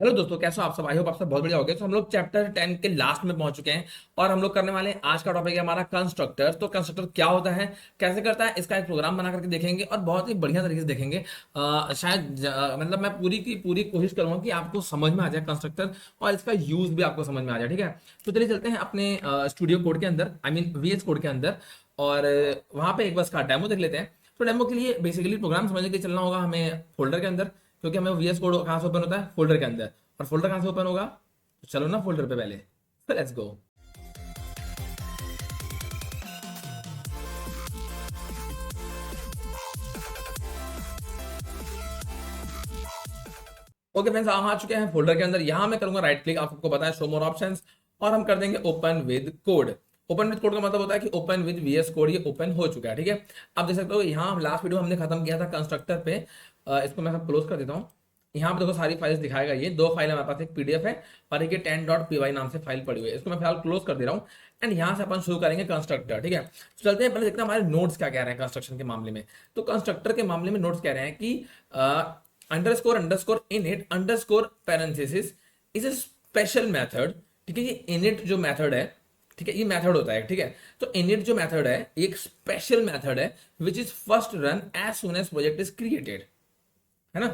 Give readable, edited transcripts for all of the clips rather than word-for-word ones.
Hello दोस्तों, कैसे हो आप सब? आई होप आप सब बहुत बढ़िया हो गए। तो हम लोग चैप्टर 10 के लास्ट में पहुंच चुके हैं और हम लोग करने वाले हैं। आज का टॉपिक है हमारा कंस्ट्रक्टर। तो कंस्ट्रक्टर क्या होता है, कैसे करता है, इसका एक प्रोग्राम बना करके देखेंगे और बहुत ही बढ़िया तरीके से देखेंगे। मतलब मैं पूरी की पूरी कोशिश करूंगा कि आपको समझ में आ जाए कंस्ट्रक्टर और इसका यूज भी आपको समझ में आ जाए। ठीक है, तो चलिए चलते हैं अपने स्टूडियो कोड के अंदर, आई मीन वीएस कोड के अंदर, और वहां पे एक बस का डेमो देख लेते हैं। तो डेमो के लिए बेसिकली प्रोग्राम समझने के लिए चलना होगा हमें फोल्डर के अंदर, क्योंकि हमें वीएस कोड कहाँ से ओपन होता है, फोल्डर के अंदर। और फोल्डर कहाँ से ओपन होगा, तो चलो ना फोल्डर पे पहले, लेट्स गो। ओके फ्रेंड्स, हम आ चुके हैं फोल्डर के अंदर। यहाँ मैं करूंगा राइट क्लिक, आपको पता है शो मोर ऑप्शंस, और हम कर देंगे open with code. Open with code का मतलब होता है कि ओपन विद वीएस कोड, ये ओपन हो चुका है। ठीक है, आप देख सकते हो यहाँ लास्ट वीडियो हमने खत्म किया था कंस्ट्रक्टर पे। इसको मैं सब क्लोज कर देता हूँ। यहाँ पे देखो सारी फाइल्स दिखाएगा, ये दो फाइल हमारे पास, एक पीडीएफ है और एक 10.py नाम से फाइल पड़ी हुई है। इसको मैं फिलहाल क्लोज कर दे रहा हूँ एंड यहाँ से अपन शुरू करेंगे कंस्ट्रक्टर। ठीक है, तो चलते हैं, पहले देखते हैं हमारे नोट्स क्या कह रहे हैं कंस्ट्रक्शन के मामले में। तो कंस्ट्रक्टर के मामले में नोट्स कह रहे हैं कि underscore underscore init underscore parenthesis is a special method. ठीक है, ये इनिट जो मेथड है, ठीक है, ये मेथड होता है। ठीक है, तो इनिट जो मेथड है एक स्पेशल मेथड है which is first run as soon as project is created, है ना,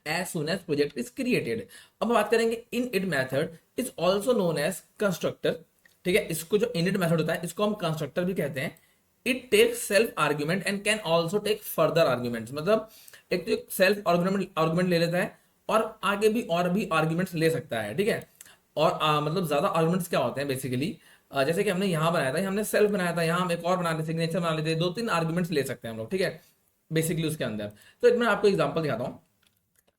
as soon as project is created. अब बात करेंगे init method is also known as constructor. ठीक है, इसको जो इनिट मेथड होता है इसको हम कंस्ट्रक्टर भी कहते हैं। It takes self argument and can also take further arguments. मतलब एक तो सेल्फ आर्ग्यूमेंट आर्ग्यूमेंट ले लेता है और आगे भी और भी आर्ग्यूमेंट्स ले सकता है। ठीक है, और मतलब ज्यादा आर्ग्यूमेंट्स क्या होते हैं बेसिकली, जैसे कि हमने यहाँ बनाया था, हमने सेल्फ बनाया था, यहाँ हम एक और बना लेते, सिग्नेचर बना लेते, दो तीन आर्ग्यूमेंट्स ले सकते हैं हम लोग। ठीक है, बेसिकली उसके अंदर। तो मैं आपको एग्जांपल दिखाता हूँ।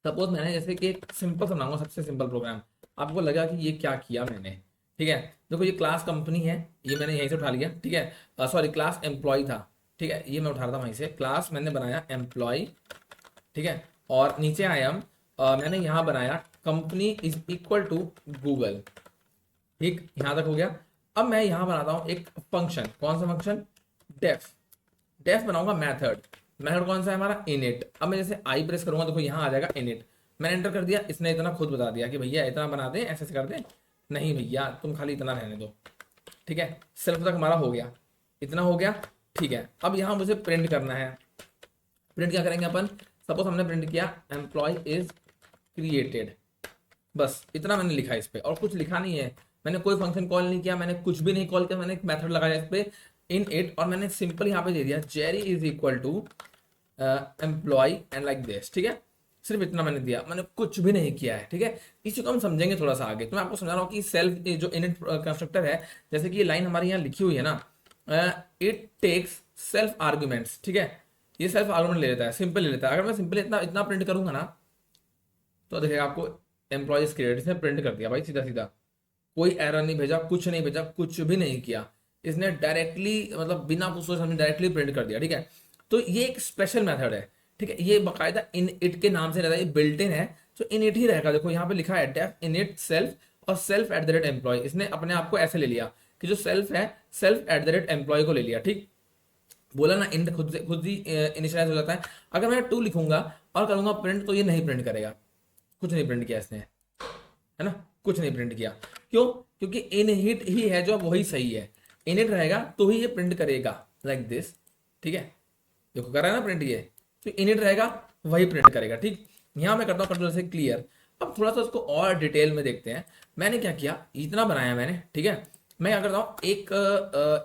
सपोज मैंने जैसे कि एक सिंपल सा बनाऊंगा, सबसे सिंपल प्रोग्राम, आपको लगा कि ये क्या किया मैंने। ठीक है, देखो ये क्लास कंपनी है, ये मैंने यहीं से उठा लिया। ठीक है, सॉरी क्लास एम्प्लॉय था। ठीक है, ये मैं उठा रहा था वहीं से, क्लास मैंने बनाया एम्प्लॉय। ठीक है, और नीचे आया हम, मैंने यहाँ बनाया company is equal to Google. ठीक, यहाँ तक हो गया। अब मैं यहाँ बनाता हूँ एक फंक्शन, कौन सा फंक्शन, डेफ। डेफ बनाऊंगा मेथड। मेथड कौन सा है हमारा, इनिट। अब मैं जैसे आई प्रेस करूंगा, देखो यहाँ आ जाएगा इनिट। मैंने एंटर कर दिया, इसने इतना खुद बता दिया कि भैया इतना बना दें, ऐसे ऐसे कर दें। नहीं भैया, तुम खाली इतना रहने दो। ठीक है, सेल्फ तक हमारा हो गया, इतना हो गया। ठीक है, अब यहाँ मुझे प्रिंट करना है। प्रिंट क्या करेंगे अपन, सपोज हमने प्रिंट किया एम्प्लॉय इज क्रिएटेड, बस इतना मैंने लिखा इस पे, और कुछ लिखा नहीं है। मैंने कोई फंक्शन कॉल नहीं किया, मैंने कुछ भी नहीं कॉल किया, मैंने एक मेथड लगाया इस पे इन इट, और मैंने सिंपल यहाँ पे दे दिया Jerry is equal to employee and like this. ठीक है, सिर्फ इतना मैंने दिया, मैंने कुछ भी नहीं किया है। ठीक है, इसी को हम समझेंगे थोड़ा सा आगे। तो मैं आपको समझा रहा हूँ कि सेल्फ जो इनिट कंस्ट्रक्टर है, जैसे कि ये लाइन हमारी यहाँ लिखी हुई है ना, इट टेक्स सेल्फ आर्ग्यूमेंट्स। ठीक है, ये सेल्फ आर्ग्यूमेंट ले लेता है, सिंपल ले लेता है। अगर मैं सिंपल इतना इतना प्रिंट करूंगा ना, तो देखिएगा आपको एम्प्लॉयज क्रिएट, इसने प्रिंट कर दिया भाई, सीधा सीधा, कोई एरर नहीं भेजा, कुछ नहीं भेजा, कुछ भी नहीं किया। इसने डायरेक्टली, मतलब बिना कुछ सोचे समझे डायरेक्टली प्रिंट कर दिया। ठीक है, तो ये एक स्पेशल मेथड है। ठीक है, ये बाकायदा इन इट के नाम से रहता है, ये बिल्ट इन है, तो इन इट ही रहेगा। देखो यहाँ पे लिखा है डेफ इन इट सेल्फ और self at the rate employee. इसने अपने आप को ऐसे ले लिया कि जो सेल्फ है, self at the rate employee को ले लिया। ठीक, बोला ना, इंट खुद से खुद ही इनिशियलाइज हो जाता है। अगर मैं टू लिखूंगा और करूंगा प्रिंट, तो ये नहीं प्रिंट करेगा, कुछ नहीं प्रिंट किया इसने, है ना, कुछ नहीं प्रिंट किया। क्यों, क्योंकि इनहिट ही है जो वही सही है। इनहिट रहेगा तो ही ये प्रिंट करेगा, लाइक दिस। ठीक है, देखो कर रहा है ना प्रिंट ये, तो इनहिट रहेगा वही प्रिंट करेगा। ठीक, यहां मैं करता हूं कंट्रोल से क्लियर। अब थोड़ा सा उसको और डिटेल में देखते हैं। मैंने क्या किया, इतना बनाया मैंने। ठीक है, मैं क्या करता हूँ,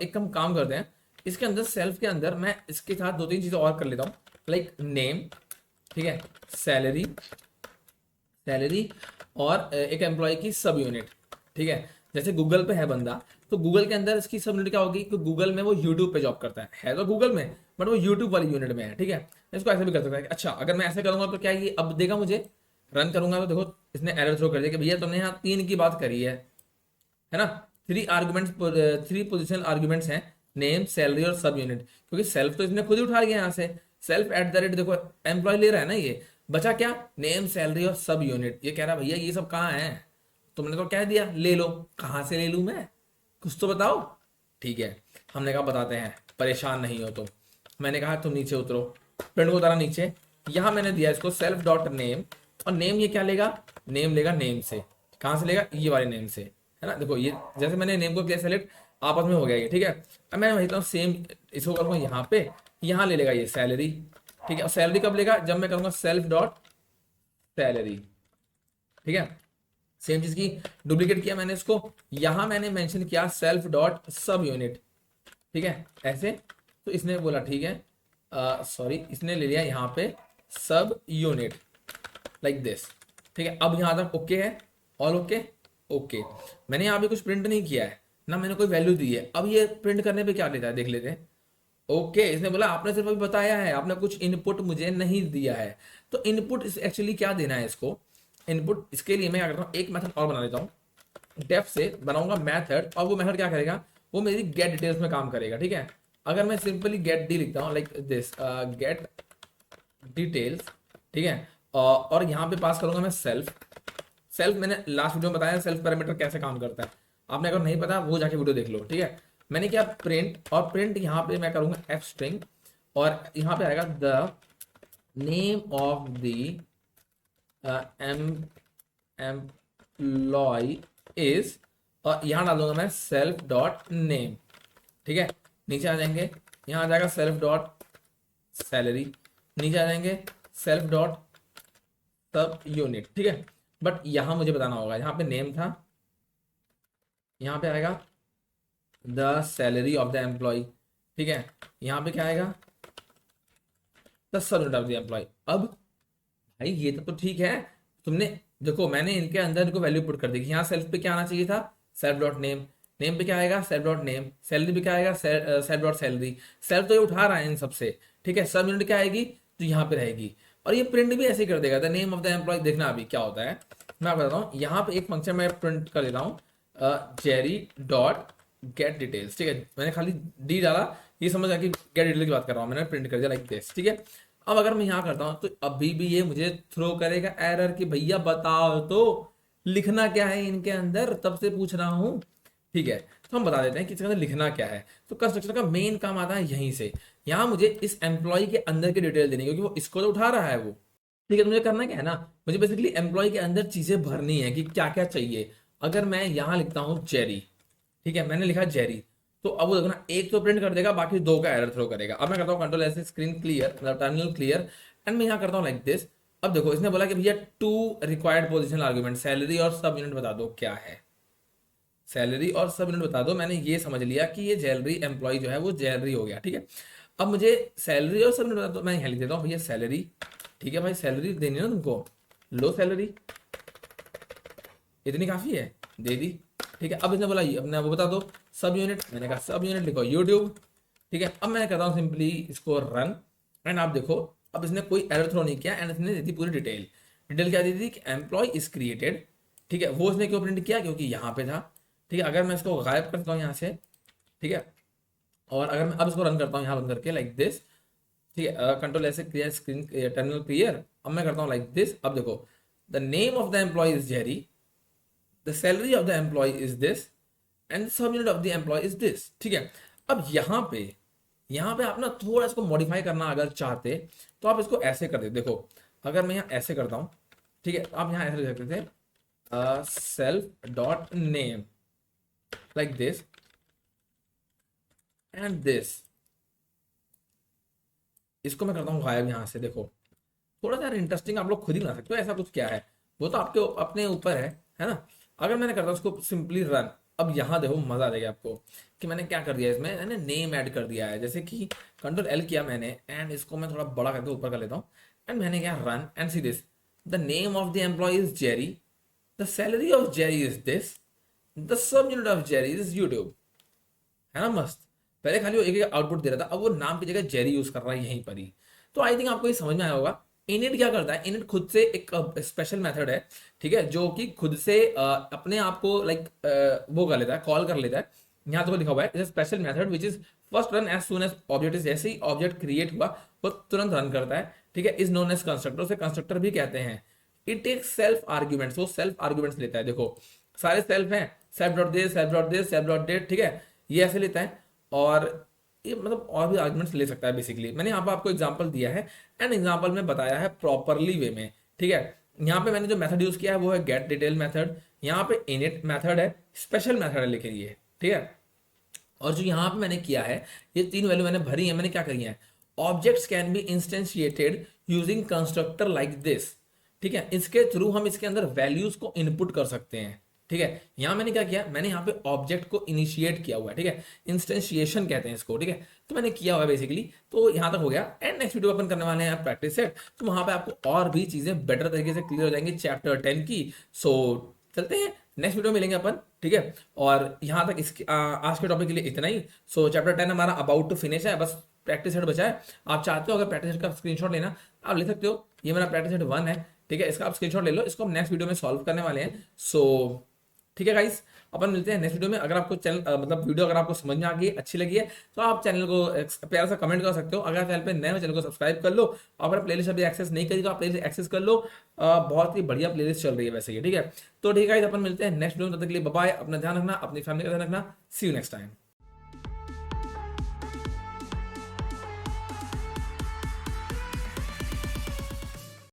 एक हम काम करते हैं, इसके अंदर सेल्फ के अंदर मैं इसके साथ दो तीन चीजें और कर लेता हूँ, लाइक नेम। ठीक है, सैलरी, सैलरी, और एक एम्प्लॉय की सब यूनिट। ठीक है, जैसे गूगल पे है बंदा, तो गूगल के अंदर इसकी सब यूनिट क्या होगी, कि गूगल में वो यूट्यूब पे जॉब करता है तो गूगल में, बट वो यूट्यूब वाली यूनिट में है। ठीक है, इसको ऐसे भी कर सकता है। अच्छा, अगर मैं ऐसे करूंगा तो क्या ये अब देगा मुझे, रन करूंगा तो देखो इसने एरर थ्रो कर दिया कि भैया तुमने यहाँ तीन की बात करी है ना। Three arguments, three positional arguments हैं, नेम, सैलरी और सब यूनिट, क्योंकि सेल्फ तो इसने खुद ही उठा लिया यहाँ से। सेल्फ एट द रेट, देखो एम्प्लॉय ले रहा है ना, ये बचा क्या, नेम, सैलरी और सब यूनिट। ये कह रहा है भैया ये सब कहाँ है, तुमने तो कह दिया ले लो, कहाँ से ले लूँ मैं, कुछ तो बताओ। ठीक है, हमने कहा बताते हैं, परेशान नहीं हो तो। मैंने कहा तुम नीचे उतरो, प्रिंट को उतारा नीचे, यहाँ मैंने दिया इसको सेल्फ डॉट नेम और नेम ये क्या लेगा, नेम लेगा नेम से, कहाँ से लेगा, ये वाले नेम से, है ना। देखो ये जैसे मैंने नेम को किया सेलेक्ट, आपस में हो गया ये, ठीक है। अब मैं भेजता हूँ सेम, इसको करूँगा यहाँ पे, यहाँ ले लेगा ये सैलरी, ठीक है। और सैलरी कब लेगा, जब मैं करूँगा सेल्फ डॉट सैलरी, ठीक है। सेम चीज की डुप्लीकेट किया मैंने इसको, यहां मैंने मेंशन किया सेल्फ डॉट सब यूनिट, ठीक है, ऐसे। तो इसने बोला ठीक है, सॉरी इसने ले लिया यहाँ पे सब यूनिट लाइक दिस, ठीक है। अब यहाँ तक ओके है, ऑल ओके, ओके। मैंने यहाँ पे कुछ प्रिंट नहीं किया है ना, मैंने कोई वैल्यू दी है। अब ये प्रिंट करने पे क्या देता है, देख लेते हैं। ओके, इसने बोला आपने सिर्फ अभी बताया है, आपने कुछ इनपुट मुझे नहीं दिया है। तो इनपुट एक्चुअली क्या देना है इसको, इनपुट इसके लिए मैं क्या करता हूँ, एक मेथड और बना लेता हूँ, डेफ से बनाऊंगा मेथड, और वो मेथड क्या करेगा, वो मेरी गेट डिटेल्स में काम करेगा, ठीक है। अगर मैं सिंपली गेट डी लिखता हूँ लाइक दिस, गेट डिटेल्स, ठीक है, और यहाँ पे पास करूंगा मैं सेल्फ। सेल्फ मैंने लास्ट वीडियो में बताया सेल्फ पैरामीटर कैसे काम करता है, आपने अगर नहीं पता वो जाके वीडियो देख लो, ठीक है। मैंने क्या प्रिंट, और प्रिंट यहाँ पे मैं करूंगा एफ स्ट्रिंग, और यहाँ पे आएगा the name of the employee is, और यहाँ डाल दूंगा मैं सेल्फ डॉट नेम, ठीक है। नीचे आ जाएंगे, यहाँ आ जाएगा सेल्फ डॉट सैलरी, नीचे आ जाएंगे सेल्फ डॉट सब यूनिट, ठीक है। बट यहाँ मुझे बताना होगा, यहाँ पे नेम था, यहाँ पे आएगा the salary of the employee, ठीक है। यहाँ पे क्या आएगा, the sub unit of the employ. अब भाई ये तो ठीक है, तुमने देखो मैंने इनके अंदर इनको वैल्यू पुट कर दी, यहाँ सेल्फ पे क्या आना चाहिए था, सेल्फ डॉट नेम, नेम पे क्या आएगा सेल्फ डॉट नेम, सैलरी पे क्या आएगा सेल्फ डॉट सैलरी। सेल्फ तो ये उठा रहा है इन सबसे, ठीक है। सब यूनिट क्या आएगी, तो यहाँ पे रहेगी। और ये प्रिंट भी ऐसे ही कर देगा, the name of the employee. देखना अभी क्या होता है, मैं आपको बताता हूँ। यहाँ पे एक फंक्शन मैं प्रिंट कर देता हूँ, जेरी डॉट गेट डिटेल्स, ठीक है। मैंने खाली डी डाला, ये समझ आ कि गेट डिटेल की बात कर रहा हूँ, मैंने प्रिंट कर दिया लाइक दिस, ठीक है। अब अगर मैं यहाँ करता हूँ तो अभी भी ये मुझे थ्रो करेगा एरर कि भैया बताओ तो लिखना क्या है इनके अंदर, तब से पूछ रहा हूँ, ठीक है। तो हम बता देते हैं कि इसके अंदर लिखना क्या है। तो कंस्ट्रक्शन का मेन काम आता है यहीं से, यहाँ मुझे इस एम्प्लॉय के अंदर की डिटेल देनी है, क्योंकि वो इसको तो उठा रहा है वो, ठीक है। तो मुझे करना क्या है ना, मुझे बेसिकली एम्प्लॉय के अंदर चीजें भरनी है कि क्या क्या चाहिए। अगर मैं यहाँ लिखता हूँ जेरी, ठीक है, मैंने लिखा जेरी, तो अब वो देखो ना, एक तो प्रिंट कर देगा, बाकी दो का एरर थ्रो करेगा। अब मैं करता हूँ कंट्रोल ऐसे स्क्रीन क्लियर, मतलब टर्मिनल क्लियर, एंड मैं यहाँ करता हूँ लाइक दिस। अब देखो इसने बोला कि भैया two required positional argument, salary और सब यूनिट बता दो क्या है, सैलरी और सब यूनिट बता दो। मैंने ये समझ लिया कि ये जैलरी एम्प्लॉय जो है वो जैलरी हो गया, ठीक है। अब मुझे सैलरी और सब यूनिट बता दो, मैं यहाँ लिख देता हूँ भैया सैलरी, ठीक है भाई, सैलरी देनी है ना तुमको, लो सैलरी, इतनी काफी है, दे दी, ठीक है। अब इसने बोला अपने वो बता दो सब यूनिट, मैंने कहा सब यूनिट लिखो यूट्यूब, ठीक है। अब मैं कहता हूँ सिंपली इसको रन, एंड आप देखो अब इसने कोई एरर थ्रो नहीं किया, एंड इसने दे दी पूरी डिटेल। डिटेल क्या दी थी कि एम्प्लॉय इज क्रिएटेड, ठीक है। वो इसने क्यों प्रिंट किया, क्योंकि यहाँ पे था, ठीक है। अगर मैं इसको गायब करता हूँ यहाँ से, ठीक है, और अगर मैं अब इसको रन करता हूँ यहाँ बंद करके लाइक दिस, ठीक है, कंट्रोल ऐसे क्लियर स्क्रीन टर्मिनल क्लियर। अब मैं करता हूँ लाइक दिस, अब देखो the name of the employee is Jerry, the salary of the employee is this, and sub unit of the employee is this, ठीक है। अब यहाँ पे आप ना थोड़ा इसको मॉडिफाई करना अगर चाहते, तो आप इसको ऐसे कर दे। देखो अगर मैं यहाँ ऐसे करता हूँ, ठीक है, आप यहाँ ऐसे लिख सकते थे self dot name like this and this. इसको मैं करता हूँ गायब यहाँ से। देखो थोड़ा सा इंटरेस्टिंग आप लोग खुद ही बना सकते हो, ऐसा कुछ क्या है वो तो आपके अपने ऊपर है ना। अगर मैंने करता हूँ उसको सिंपली रन, अब यहाँ देखो मजा आ जाएगा आपको कि मैंने क्या कर दिया, इसमें मैंने नेम ऐड कर दिया है। जैसे कि कंट्रोल एल किया मैंने, एंड इसको मैं थोड़ा बड़ा करके ऊपर कर लेता हूँ, एंड मैंने क्या run, and see this, the name of the employee is Jerry, the salary of Jerry is this, the sub unit of Jerry is YouTube, है ना मस्त। पहले खाली वो एक एक आउटपुट दे रहा था, अब वो नाम की जगह जेरी यूज कर रहा है यहीं पर ही। तो आई थिंक आपको ये समझ में आया होगा। इनिट क्या करता है, इनिट खुद से एक स्पेशल मेथड है, ठीक है, जो कि खुद से अपने आप को लाइक वो कर लेता है, कॉल कर लेता है। यहाँ तो लिखा हुआ है special method which is first run as soon as object is, जैसे ही ऑब्जेक्ट क्रिएट हुआ वो तुरंत रन करता है, ठीक है। इज नोन एज कंस्ट्रक्टर, उसे कंस्ट्रक्टर भी कहते हैं। इट टेक्स सेल्फ आर्ग्यूमेंट्स, वो सेल्फ आर्ग्यूमेंट्स लेता है। देखो सारे सेल्फ हैं, self dot this, self dot this, self dot that, ठीक है, ये ऐसे लेता है। और ये मतलब और भी आर्गुमेंट्स ले सकता है बेसिकली। मैंने यहाँ पर आपको एग्जांपल दिया है, एंड एग्जांपल में बताया है प्रॉपरली वे में, ठीक है। यहाँ पे मैंने जो मेथड यूज किया है वो है गेट डिटेल मेथड, यहाँ पे इनिट मेथड है, स्पेशल मेथड है लेकिन ये, ठीक है। और जो यहाँ पे मैंने किया है, ये तीन वैल्यू मैंने भरी है, मैंने क्या करी है, objects can be instantiated using constructor like this, ठीक है। इसके थ्रू हम इसके अंदर वैल्यूज को इनपुट कर सकते हैं, ठीक है। यहाँ मैंने क्या किया, मैंने यहाँ पे ऑब्जेक्ट को इनिशिएट किया हुआ है, ठीक है, इंस्टेंशिएशन कहते हैं इसको, ठीक है। तो मैंने किया हुआ है बेसिकली, तो यहाँ तक हो गया। एंड नेक्स्ट वीडियो अपन करने वाले हैं प्रैक्टिस सेट, तो वहां पे आपको और भी चीजें बेटर तरीके से क्लियर हो जाएंगी चैप्टर 10 की। सो चलते हैं, नेक्स्ट वीडियो मिलेंगे अपन, ठीक है। और यहाँ तक इसके आज के टॉपिक के लिए इतना ही। सो चैप्टर 10 हमारा अबाउट टू फिनिश है, बस प्रैक्टिस सेट बचा है। आप चाहते हो अगर प्रैक्टिस सेट का स्क्रीनशॉट लेना, आप ले सकते हो, ये मेरा प्रैक्टिस सेट 1 है, ठीक है। इसका आप स्क्रीनशॉट ले लो, इसको हम नेक्स्ट वीडियो में सॉल्व करने वाले हैं। सो ठीक है गाइस, अपन मिलते हैं नेक्स्ट वीडियो में। अगर आपको चैनल मतलब वीडियो अगर आपको समझ में आ गई, अच्छी लगी है, तो आप चैनल को प्यारा सा कमेंट कर सकते हो। अगर चैनल पे नए हो, चैनल को सब्सक्राइब कर लो। अगर प्लेलिस्ट अभी एक्सेस नहीं करी तो आप प्लेलिस्ट एक्सेस कर लो, बहुत ही बढ़िया प्लेलिस्ट चल रही है वैसे ये, ठीक है। तो ठीक है, अपन मिलते हैं नेक्स्ट वीडियो में, तब तक के लिए बाय बाय, अपना ध्यान रखना, अपनी फैमिली का ध्यान रखना, सी यू नेक्स्ट टाइम।